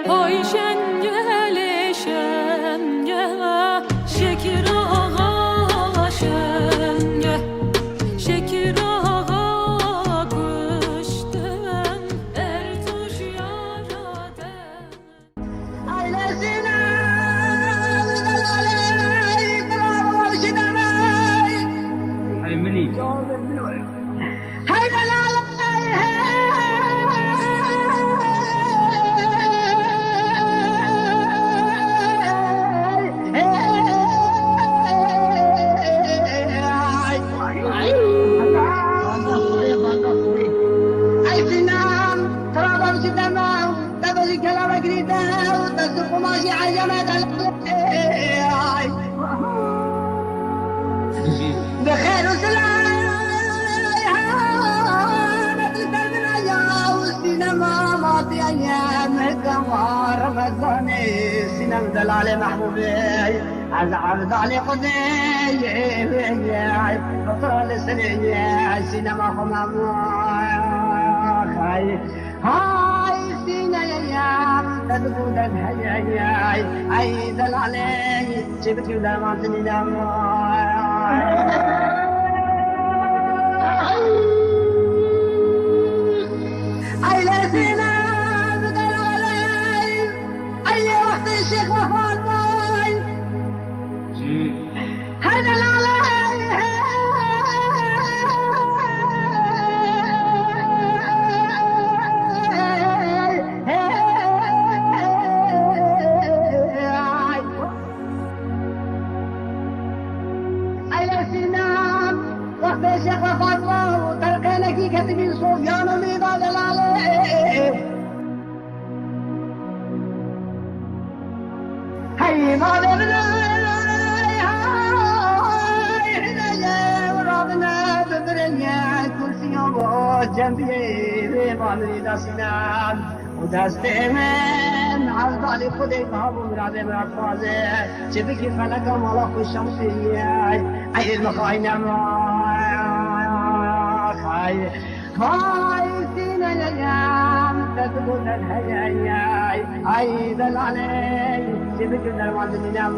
Oy şengele şenge, şekir ağa şenge, şekir ağa kuşten ertuş yaraden. Ailesine aleyh kılavuz şidemey. Hey Mili. Haydan Ay sinam, travão de demão, dava de que ela gritando, tanto como a gente ai. بخير وسلام تلتمنا يا والسينما ماضي ايام القمر رمضاني سينما دلالي محبوبي عز علي قدي بطل السنية سينما خمام هاي سينا يا تدخل الهياي اي دلالي جبت ولا ما تنام أي لسنا بدل علي أي وقت الشيخ وفان باي هذا وقت الشيخ وفاطمة وتركنا كي كتبين صوفيان وميضاد العلي هاي ما دبنا هاي ورابنا ببرنيا كرسي يوم جنبي ما نريد سنان ودستي من عزالي خدي بابو مرادي مراد فازي شبكي فلك ملك الشمسية أي المخاينة هاي سينا الأيام تدخل الهياي أي دلالي شبكي درمان دنيا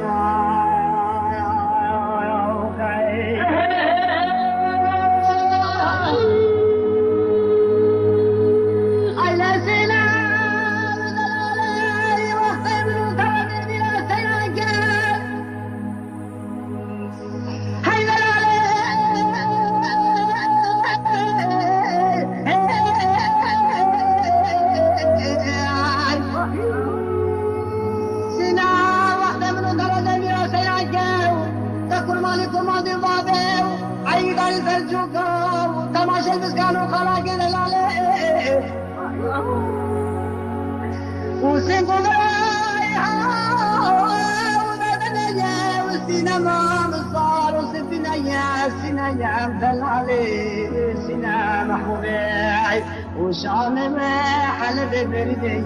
تماشى المسكان وخلاق الهلالي وسنقول ودنيا والسينما مصار وسفنيا السينيا مدلالي سينا محبوبي وشان ما حلب بردي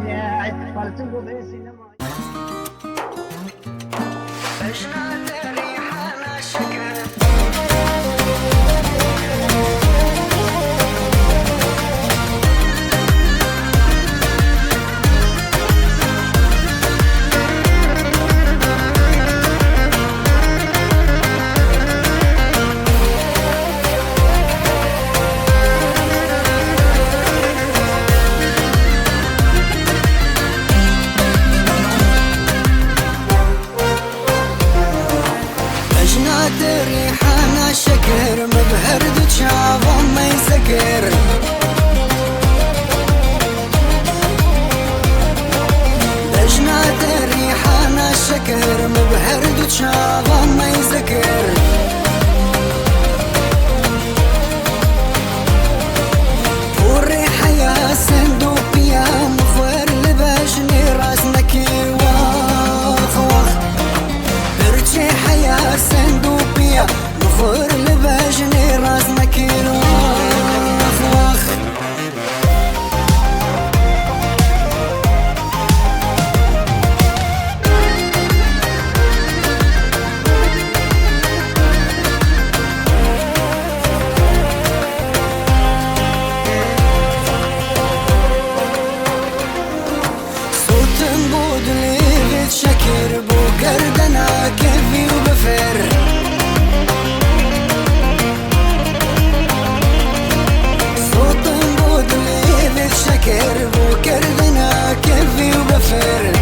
فلتقوا بسينما كربو كردنا كفي وبفر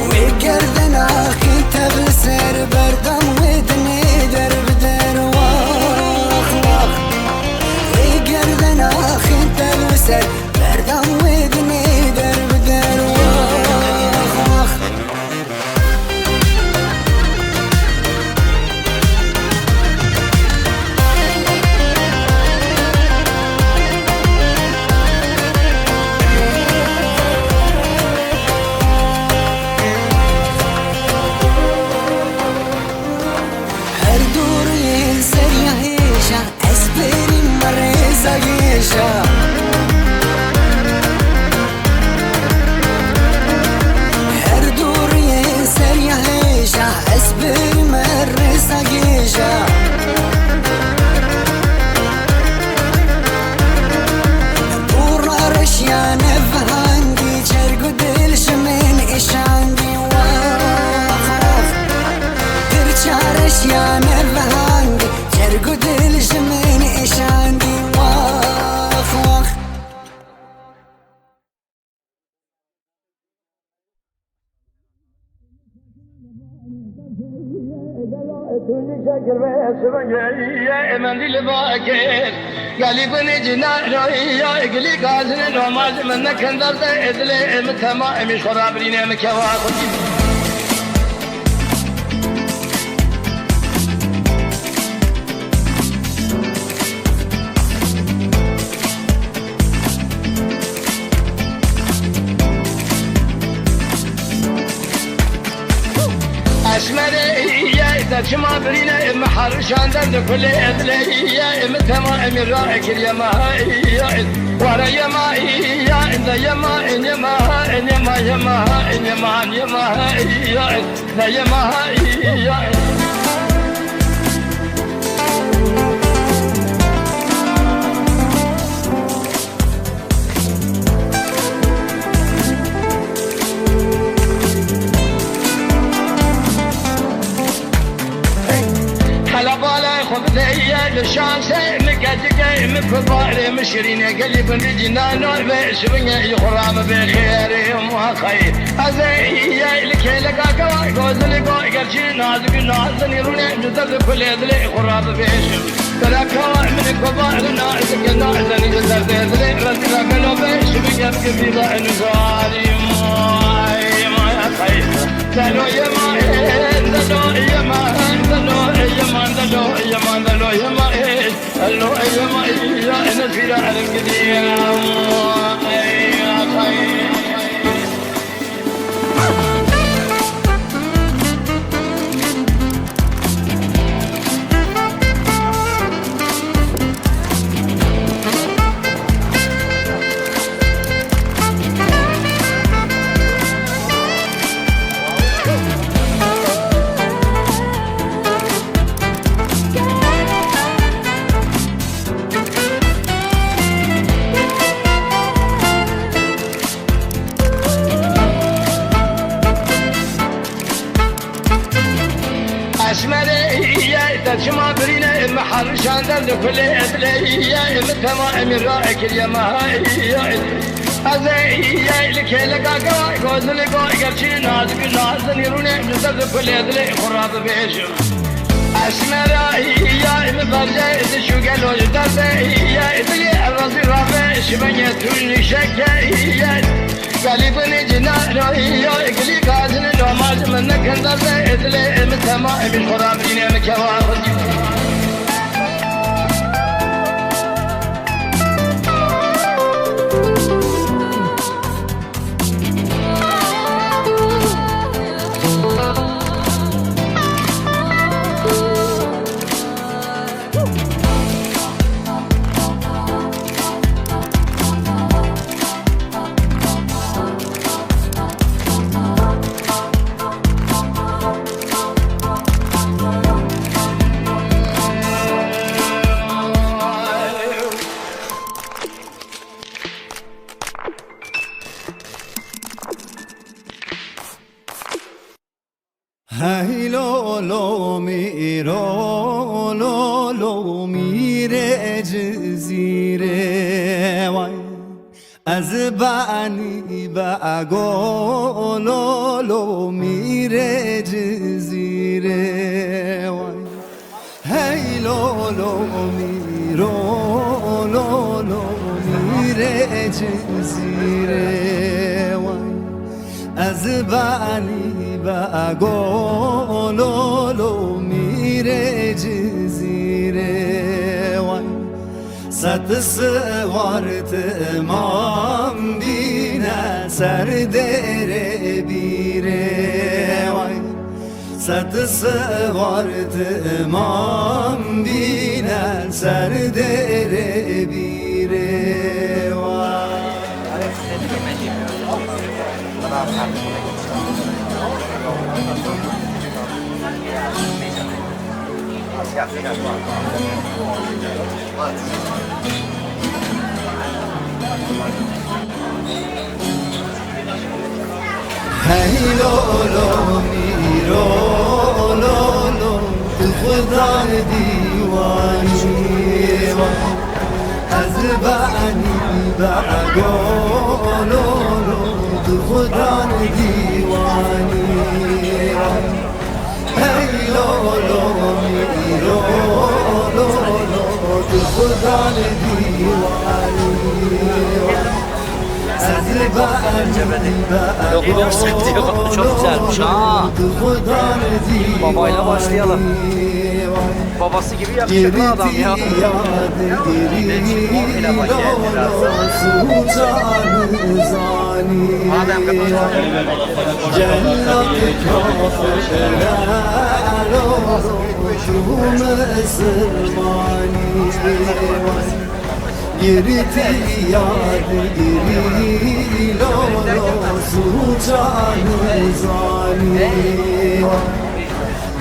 وكردنا خنت بسر بردم ودني درب در واخ واخ وكردنا خنت بسر بردم ودني درب در واخ واخ اسبرين مريزة جيشة هردور ينسر يهيشة اسبرين مريزة جيشة بورا رشيا نفهاندي جرقو دلش من إيش عندي واخ ترجع رشيا نفهاندي جرقو دلش من إيش عندي واخ واخ توني شكر بس بنجي منديل باكر قالي بني جنا يا اقلي قازن نماز من كندر ادلي متما مش خرابرين مكوا شما برينا محر شاندر كل ادلي يا متما امير رايك يا ما يا ورا يا ما يا انت يا ما يا ما يا ما يا ما يا ما يا ما يا ما يا الشانسة مكاتكة مكبار مشرين قلب رجنا نور بسبنيا يخرام بخير وخير أزاي لك لك أكوا كوزل كوا كرشي نازك نازن يرونا جدد كل يدلي خراب بسم تركوا من كبار نازك نازن جدد يدلي رجلا كلو بسبنيا بكبيرة نزاري ما خير دلو يما دلو يما دلو يما دلو يما دلو يما دلو يما يا نسير على القديم يا خير شما برينا المحر شاندر كل ادلي يا متما امير رايك يا ما يا ازاي لك لك اقوا كوزل كوا كرشي نازك نازن يرونا جدد كل ادلي خراب بيشم اسمر يا مفرجة شو قالوا جدد يا ادلي الرصي رافع شبنية توني شكا قالي بني جنا يا اقلي قازن نماز من كندر ادلي متما من خرابين مكوا هاي لو لو مي رو لو لو مي میره جزیره وای از بانی با گلولو میره جزیره وای هی لولو میرو لولو میره جزیره وای از بانی با گلولو میره جزیره وای صد سوارت امام بینه سر دره بیره وای صد سوارت امام بینه سر دره بیره وای هی لولو میرو لولو تو خدا دیوانی از بعنی بگو لولو تو خدا دیوانی هی لولو میرو لولو تو خدا دیوانی Yok sıkıntı yok. Çok güzelmiş ha. Babayla başlayalım. Babası gibi yakışıklı adam ya. Madem Girti yad giri lolo suçanı zani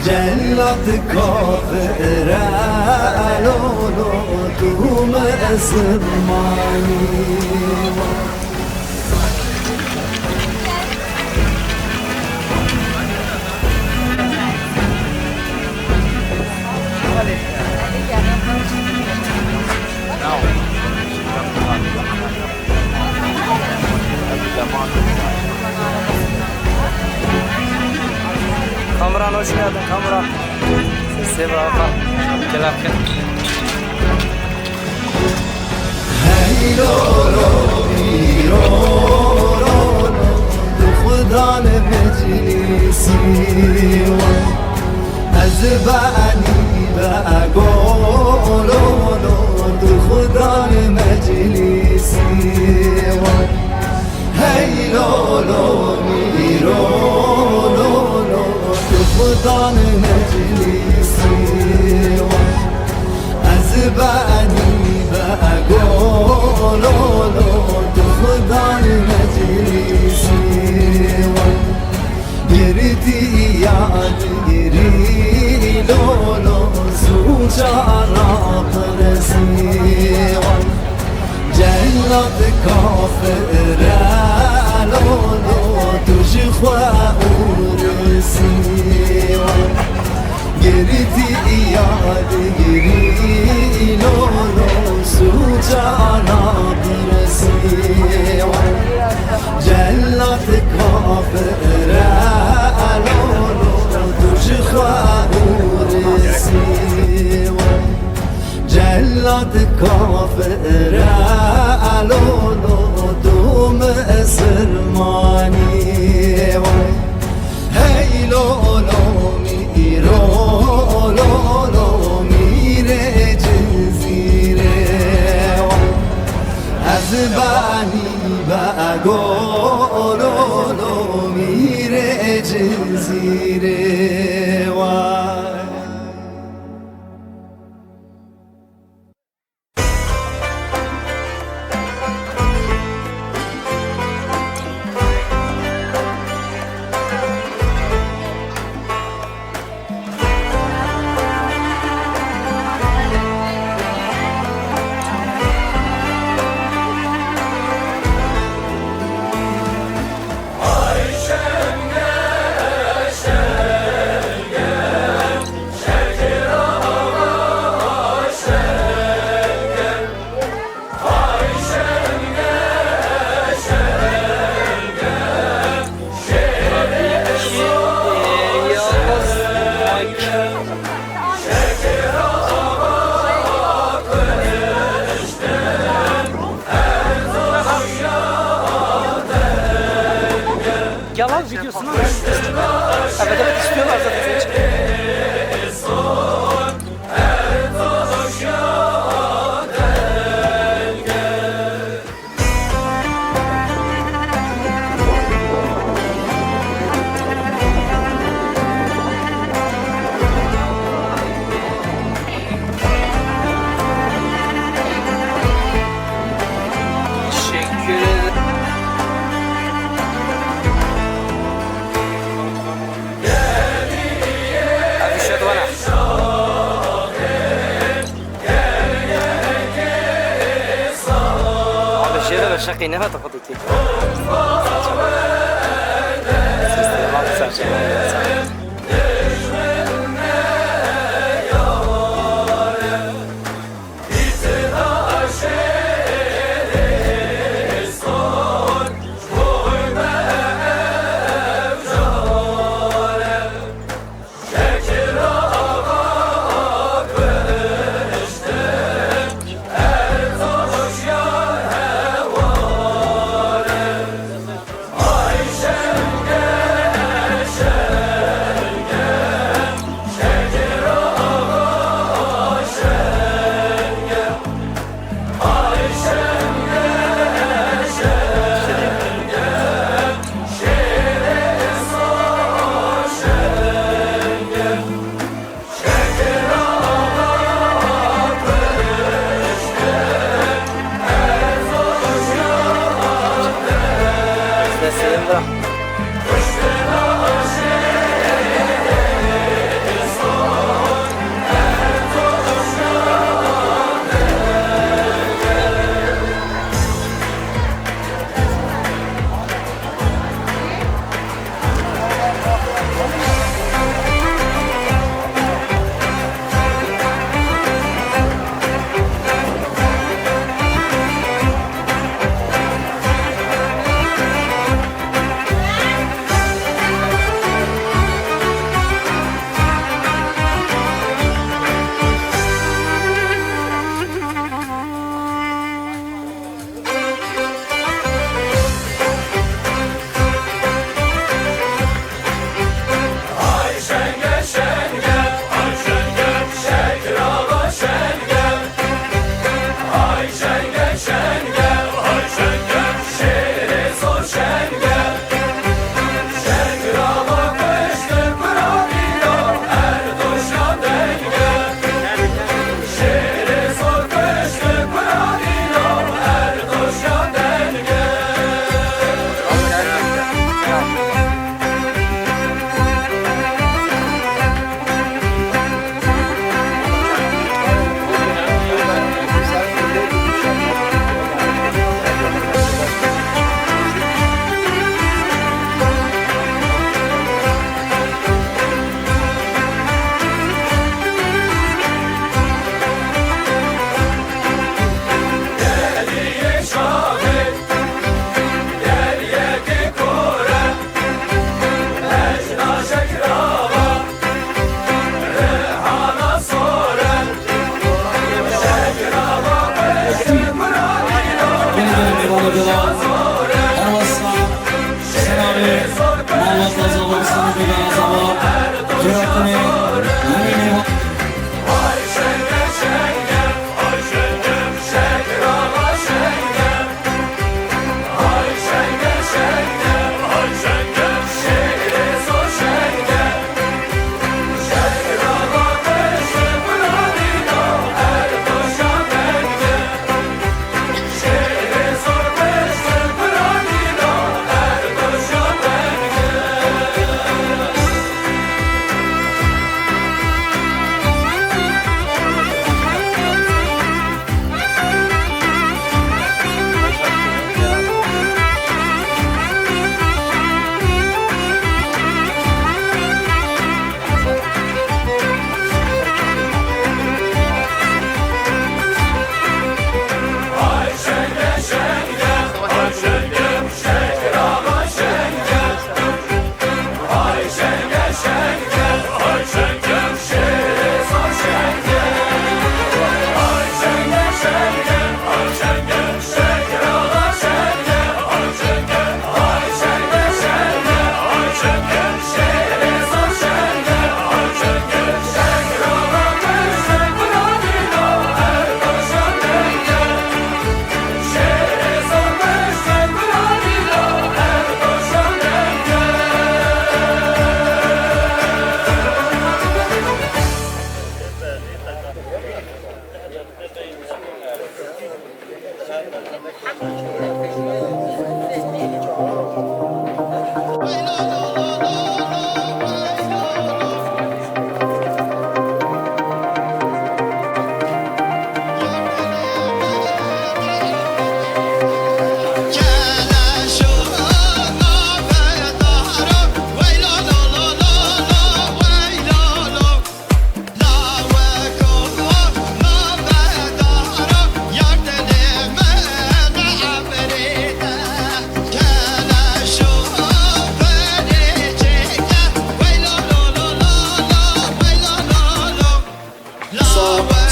Cellat kafire lolo tum esmani Kamuran hoş geldin Kamuran. Sesi var bak. Gel arkaya. Hey lolo miro lolo خدا مجلسی از بعنی بگو لولو خدا مجلسی هی لولو میرو لولو خدا مجلسی از بعنی بگو لولو خدا مجلسی گردی یاد گری لولو زوجانا پرسی جلت کافر لولو توش خورسی گردی یاد گری لولو زوجانا پرسی جلت کافر لولو توش خورسی جلت کافر لولو دوم سرمانی هی لولو میرو لولو میره جزیره از بانی بگو لولو میره جزیره وای videosunu. Evet evet istiyorlar zaten senin için. Teşekkür ederim. Hadi şöyle bana. Abi şöyle ben şakayı ne kadar kapatayım. Sesleri var mı sen? Seslerim bırak.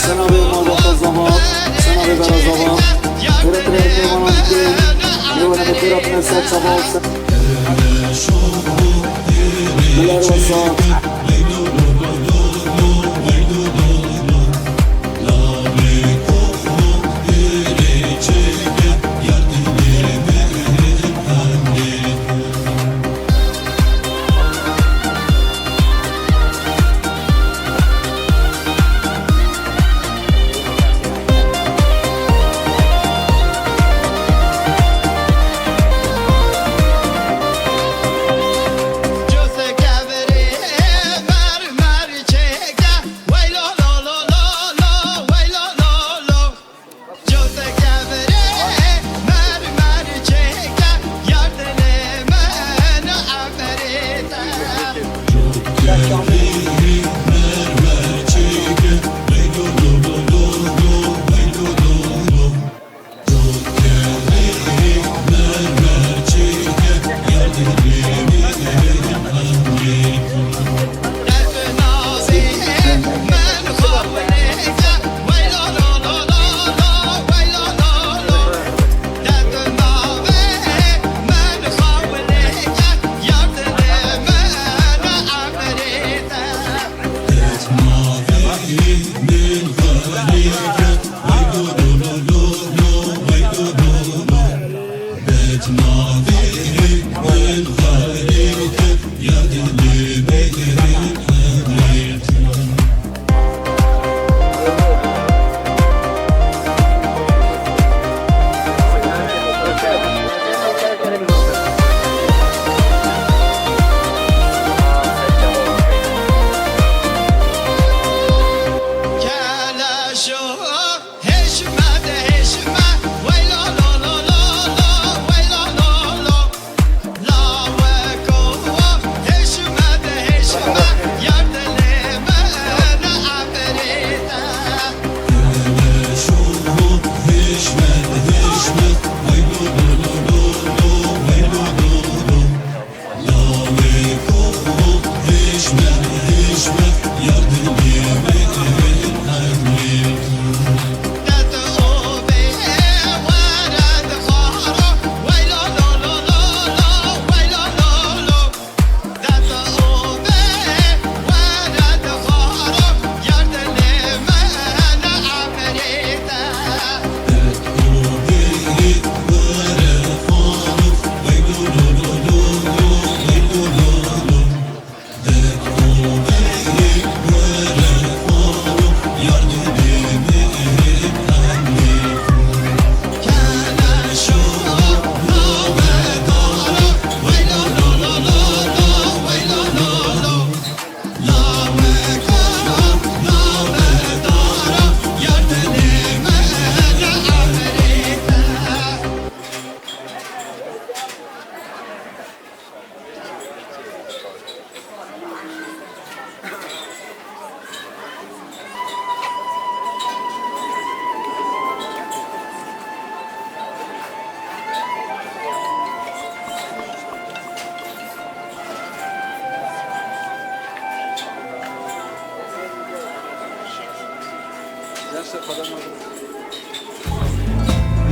Sana bir mabata zaman, sana bir bera zaman. Kırık renkli bana bir ne var ne kırık ne set sabah olsa. Neler olsa.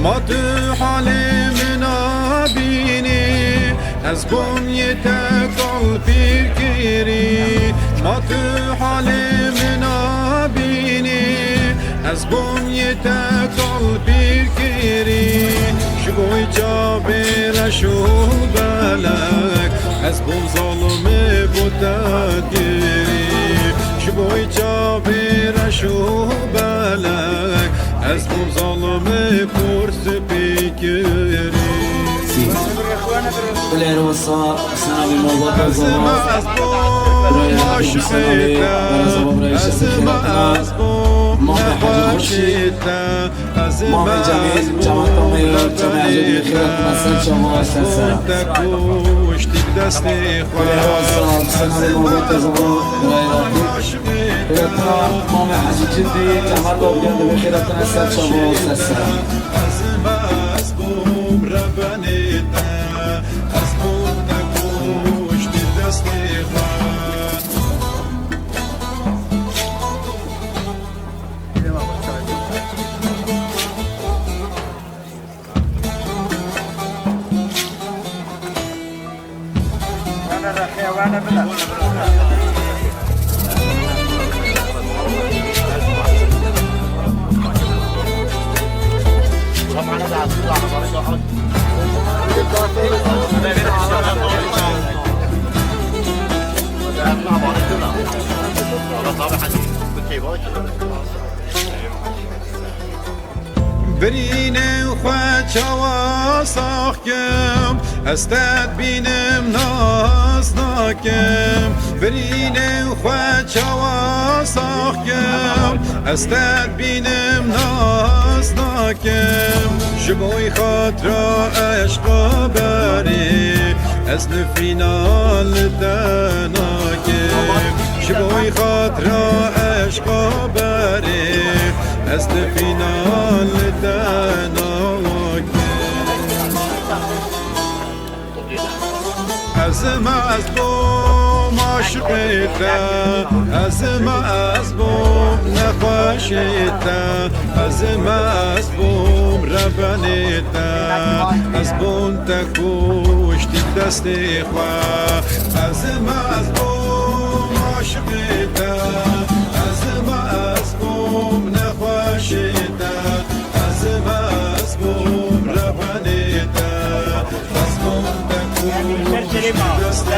ماتو حالي من أبيني أزبون يتقل فكري ماتو حالي من أبيني أزبون يتقل فكري شبوي جابر شو بالك أزبون ظلمي بتديري شبوي جابر شو بالك از bu zalımı kursu peki بکری بالعیر والصار سنة بموضوع الزمان از بوم عاشقیت از از بوم نباشیت از مامي جميل جماعة طمير جماعة جديد خيرات مسل شما أساسا تکوشتی دستی بالعیر والصار سنة بموضوع الزمان خيراتنا مامي حاجي جدي جماعة طمير بخيرات مسل شما أساسا از بوم ربانیت از بوم تکوشتی دستی برینه خواه چوا ساخکم استاد بینم ناز ناکم برینه خواه چوا ساخکم استاد بینم ناز ناکم شبوی خاطر عشق بری از نفینال دناکم شبوی خاطر عشق بری از فینال دناک از بوم عاشقیت از بوم نخوشیت از بوم ربانیت از بوم تکوشتی دستی خواه از بوم عاشقیت از بوم نخوشیت از بوم ربانیت از بوم تکوشتی دستی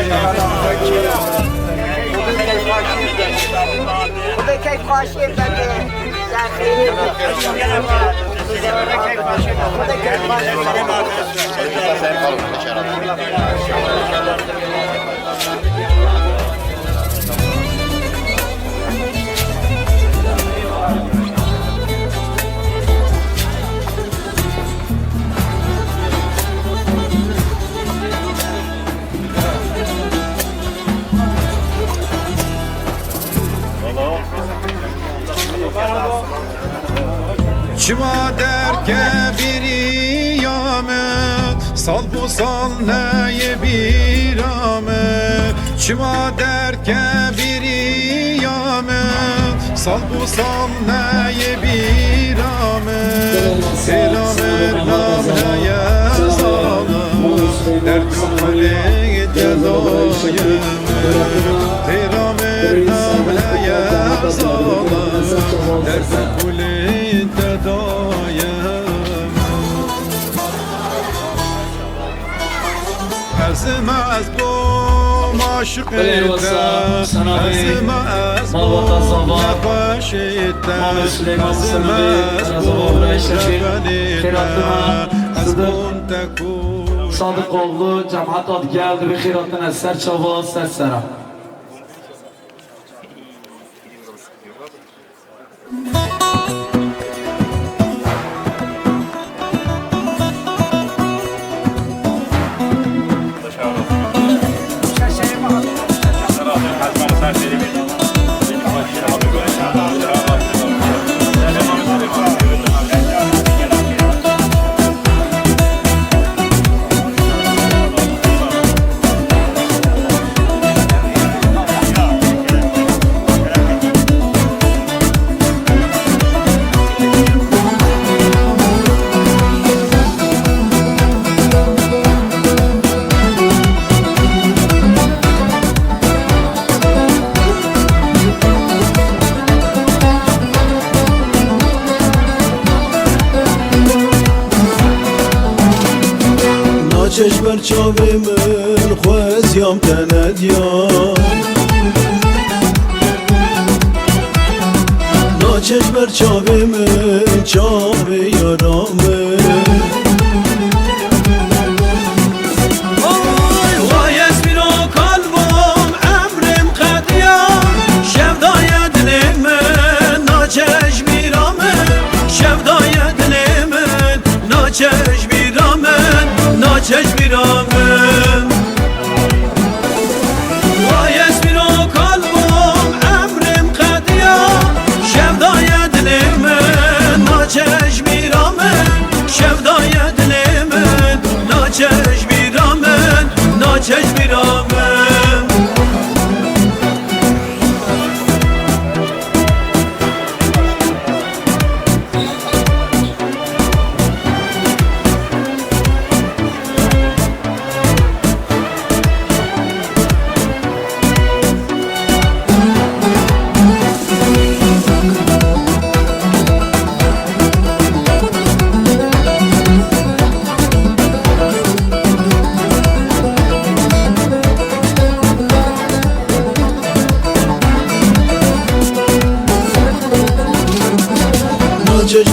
چما در کبیریامت سال bu sal neye biramet çima derken bir yamet sal bu sal neye biramet selam ernam neye zalım dert kumle dedoyemet selam ernam neye zalım dert kumle dedoyemet Azim az bu maşıkta Azim az bu nefşita Azim az bu rabanita Az bun tekun Sadıkoğlu cemaat ad geldi ve xiratın eser çava sesera. چش بر چاوی من خوزیام تندیان ناچش بر چاوی من چاوی یارامه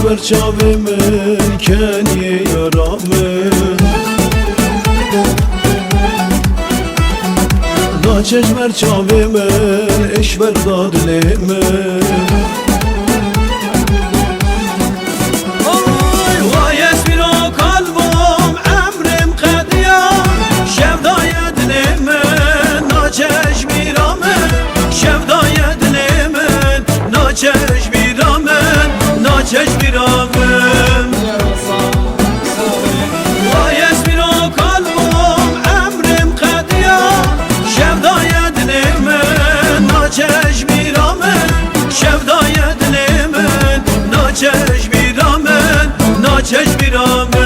بر چاوی من کنی یارامن ناچش بر چاوی من اش بر دادلی من چشمیرامم وایس میرا قلبم امرم قدیا شفدای دلم ناچشمیرامم شفدای دلم ناچشمیرامم ناچشمیرامم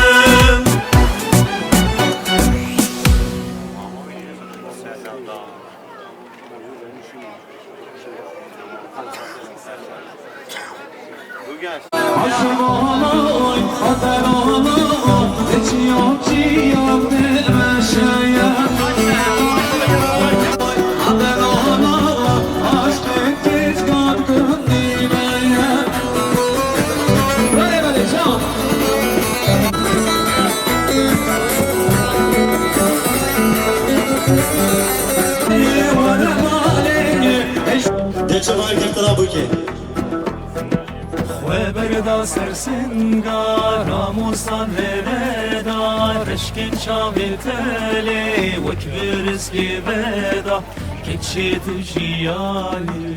بردا سرسنگار آموزان ردار رشکن شاوی تلی وکبر اسکی بدا کچی تو جیالی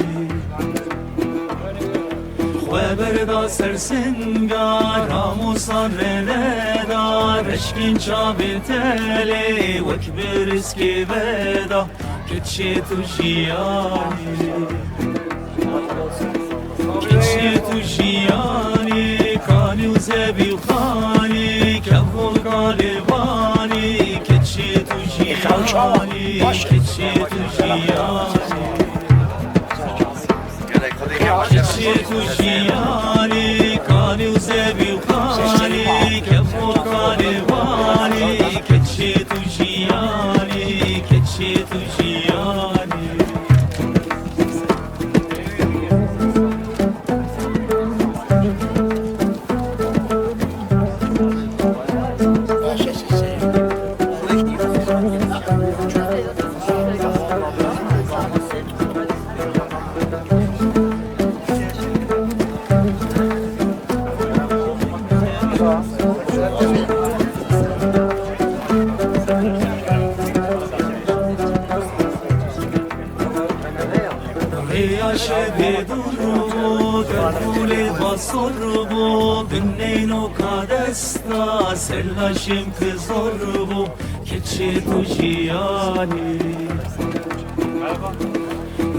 خواه بردا سرسنگار آموزان ردار رشکن شاوی تلی وکبر اسکی بدا کچی تو جیالی کچی تو جیانی کانی و زبی و خانی کفول قالبانی کچی تو جیانی کچی تو جیانی کچی تو جیانی کانی و زبی و خانی کفول قالبانی کچی تو جیانی کچی تو جیانی سلاشم که زور بو کچی تو جیانی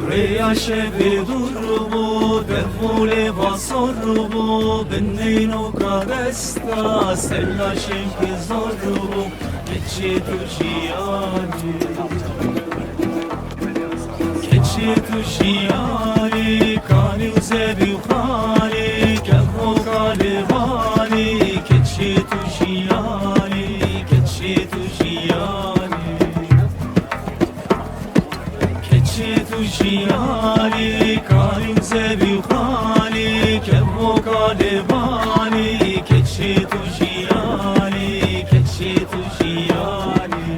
ریاش بدور بو بفول باسور بو بنین و کارستا سلاشم که زور بو کچی تو جیانی کچی تو جیانی کانی و زبی و خانی کف و قالبانی کچی تو جیانی کچی تو جیانی کچی تو جیانی کانی و زبی و خانی کف و قالبانی کچی تو جیانی کچی تو جیانی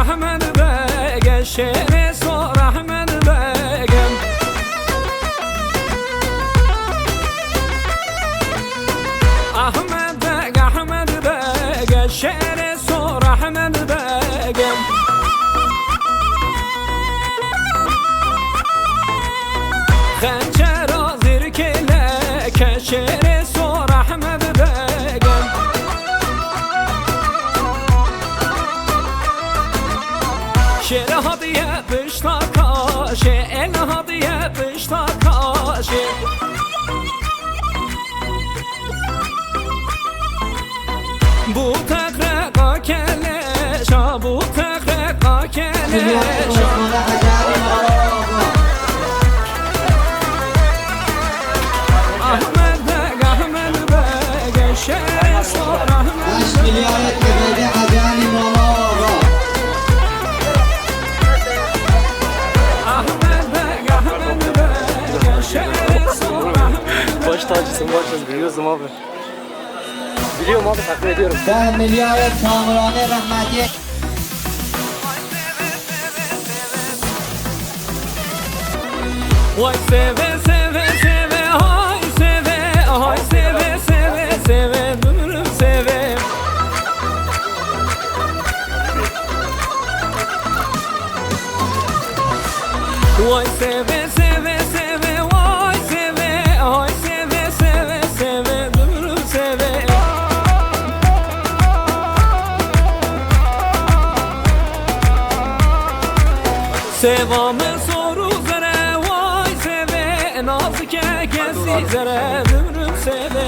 Ahmed Beg, şehre sor Ahmed Beg'im Ahmed Beg, şehre sor Ahmed Beg'im Xençer azir kele, şehre Bu tekreka keleş, bu tekreka keleş. Ahmet Bey, Ahmet Bey, şehre sor Ahmet Bey. Ahmet Bey, Ahmet Bey, şehre sor Ahmet Bey. Baş tacısın başım biliyorsun abi. Biliyorum abi takdir ediyorum. Ben Milyayet Kamurane Rahmetiye. Vay seve seve seve hay seve hay seve seve seve ömrüm seve. Vay seve seve seve vay seve hay seve seve seve ömrüm seve. Sevamı soru zere vay seve nazike kesi zere ömrüm seve.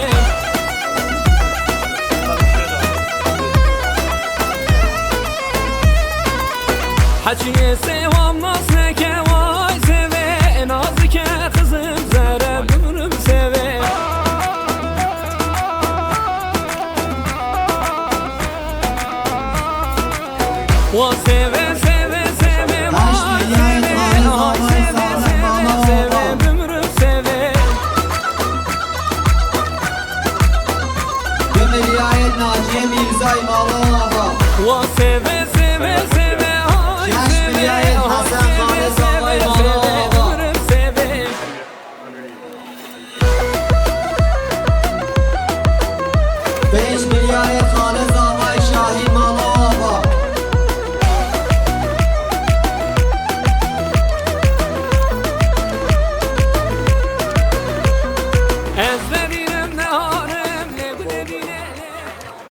Haçiye sevam nasneke vay seve nazike kızım zere ömrüm seve. Vay seve seve seve vay seve hay seve seve seve ömrüm seve. Milyayet Naciye Mirza İmamoğlu. Vay seve